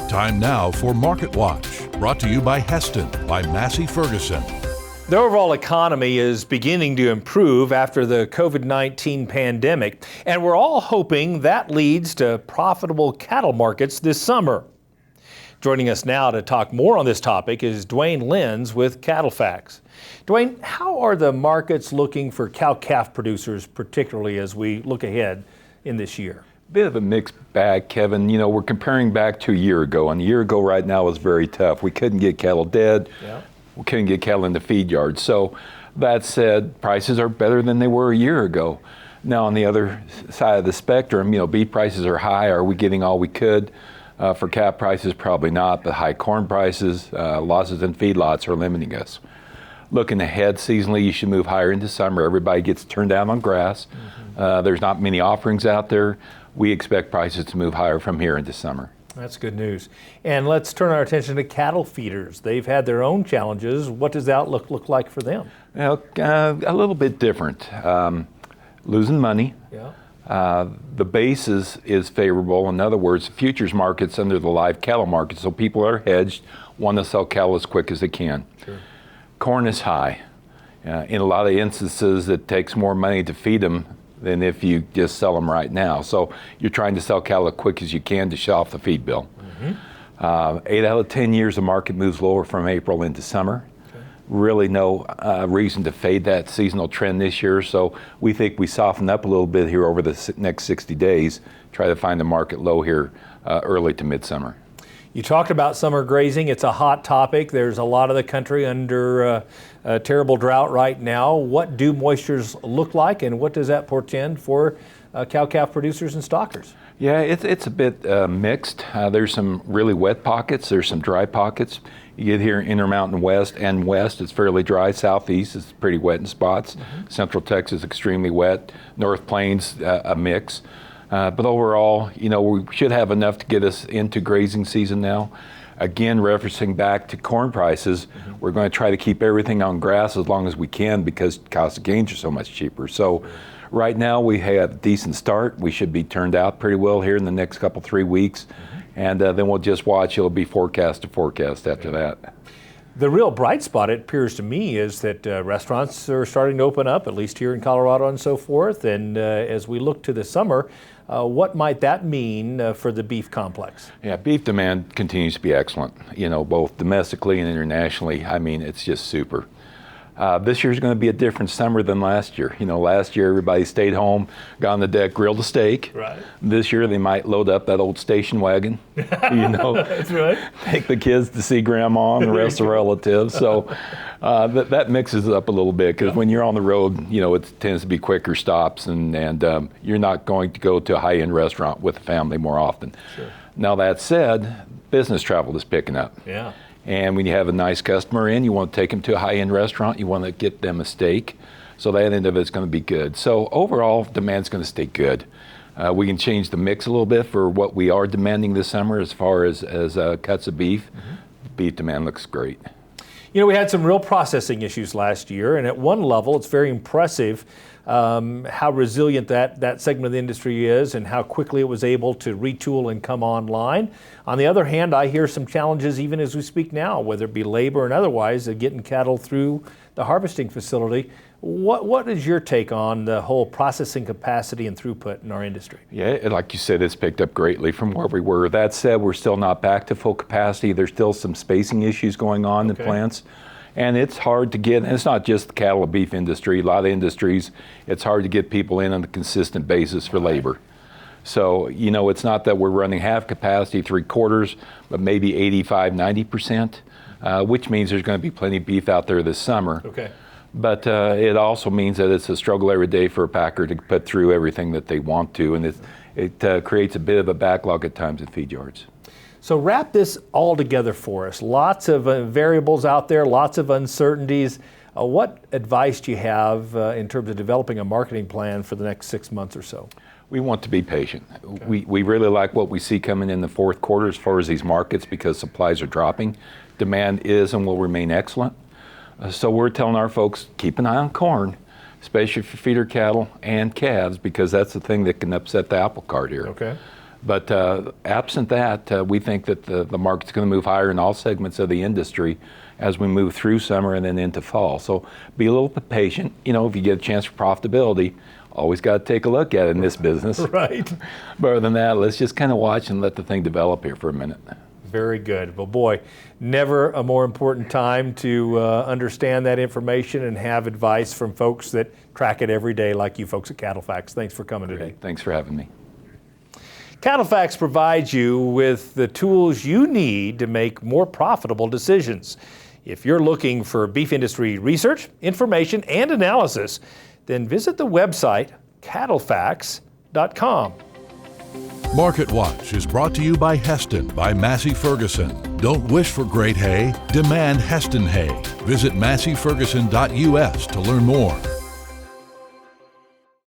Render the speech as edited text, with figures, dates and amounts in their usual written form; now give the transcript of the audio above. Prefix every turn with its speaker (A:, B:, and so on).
A: Time now for Market Watch, brought to you by Heston by Massey Ferguson.
B: The overall economy is beginning to improve after the COVID-19 pandemic, and we're all hoping that leads to profitable cattle markets this summer. Joining us now to talk more on this topic is Duane Lenz with CattleFax. Duane, how are the markets looking for cow-calf producers, particularly as we look ahead in this year?
C: Bit of a mixed bag, Kevin. You know, we're comparing back to a year ago, and a year ago right now is very tough. We couldn't get cattle dead. Yeah. We couldn't get cattle in the feed yard. So that said, prices are better than they were a year ago. Now on the other side of the spectrum, you know, beef prices are high. Are we getting all we could? For calf prices, probably not. But high corn prices, losses in feedlots are limiting us. Looking ahead seasonally, you should move higher into summer. Everybody gets turned down on grass. There's not many offerings out there. We expect prices to move higher from here into summer.
B: That's good news. And let's turn our attention to cattle feeders. They've had their own challenges. What does the outlook look like for them?
C: Well, a little bit different. Losing money. Yeah. The basis is favorable. In other words, the futures market's under the live cattle market, so people are hedged, want to sell cattle as quick as they can. Sure. Corn is high. In a lot of instances, it takes more money to feed them than if you just sell them right now. So you're trying to sell cattle as quick as you can to shut off the feed bill. 8 out of 10 years, the market moves lower from April into summer. Okay. Really no reason to fade that seasonal trend this year. So we think we soften up a little bit here over the next 60 days, try to find the market low here early to midsummer.
B: You talked about summer grazing. It's a hot topic. There's a lot of the country under a terrible drought right now. What do moistures look like, and what does that portend for cow-calf producers and stockers?
C: Yeah, it's a bit mixed. There's some really wet pockets. There's some dry pockets. You get here in Intermountain West and West, it's fairly dry. Southeast is pretty wet in spots. Central Texas, extremely wet. North Plains, a mix. But overall, you know, we should have enough to get us into grazing season now. Again, referencing back to corn prices, we're going to try to keep everything on grass as long as we can because cost of gains are so much cheaper. So right now we have a decent start. We should be turned out pretty well here in the next couple, 3 weeks. And then we'll just watch. It'll be forecast to forecast after that.
B: The real bright spot, it appears to me, is that restaurants are starting to open up, at least here in Colorado and so forth. And as we look to the summer, what might that mean for the beef complex? Yeah,
C: beef demand continues to be excellent, you know, both domestically and internationally. I mean, it's just super. This year's going to be a different summer than last year. You know, last year everybody stayed home, got on the deck, grilled a steak. Right. This year they might load up that old station wagon, you know.
B: That's right.
C: Take the kids to see grandma and the rest of the relatives. So that mixes it up a little bit because when you're on the road, you know, it tends to be quicker stops and you're not going to go to a high-end restaurant with the family more often. Sure. Now that said, business travel is picking up. Yeah. And when you have a nice customer in, you want to take them to a high-end restaurant, you want to get them a steak. So that end of it's going to be good. So overall, demand's going to stay good. We can change the mix a little bit for what we are demanding this summer as far as cuts of beef. Beef demand looks great.
B: You know, we had some real processing issues last year, and at one level, it's very impressive how resilient that segment of the industry is and how quickly it was able to retool and come online. On the other hand, I hear some challenges even as we speak now, whether it be labor and otherwise, of getting cattle through the harvesting facility. What is your take on the whole processing capacity and throughput in our industry?
C: Yeah, like you said, it's picked up greatly from where we were. That said, we're still not back to full capacity. There's still some spacing issues going on in plants. And it's hard to get, and it's not just the cattle and beef industry, a lot of industries, it's hard to get people in on a consistent basis for labor. So, you know, it's not that we're running half capacity, 3/4, but maybe 85, 90%, which means there's going to be plenty of beef out there this summer. Okay. But it also means that it's a struggle every day for a packer to put through everything that they want to, and it creates a bit of a backlog at times in feed yards.
B: So wrap this all together for us. Lots of variables out there, lots of uncertainties. What advice do you have in terms of developing a marketing plan for the next 6 months or so?
C: We want to be patient. Okay. We really like what we see coming in the fourth quarter as far as these markets because supplies are dropping. Demand is and will remain excellent. So we're telling our folks, keep an eye on corn, especially for feeder cattle and calves, because that's the thing that can upset the apple cart here. Okay. But absent that, we think that the market's going to move higher in all segments of the industry as we move through summer and then into fall. So be a little bit patient. You know, if you get a chance for profitability, always got to take a look at it in this business.
B: Right.
C: But other than that, let's just kind of watch and let the thing develop here for a minute.
B: Very good. Well, boy, never a more important time to understand that information and have advice from folks that track it every day like you folks at CattleFax. Thanks for coming today.
C: Thanks for having me.
B: CattleFax provides you with the tools you need to make more profitable decisions. If you're looking for beef industry research, information, and analysis, then visit the website cattlefax.com.
A: Market Watch is brought to you by Heston by Massey Ferguson. Don't wish for great hay, demand Heston hay. Visit masseyferguson.us to learn more.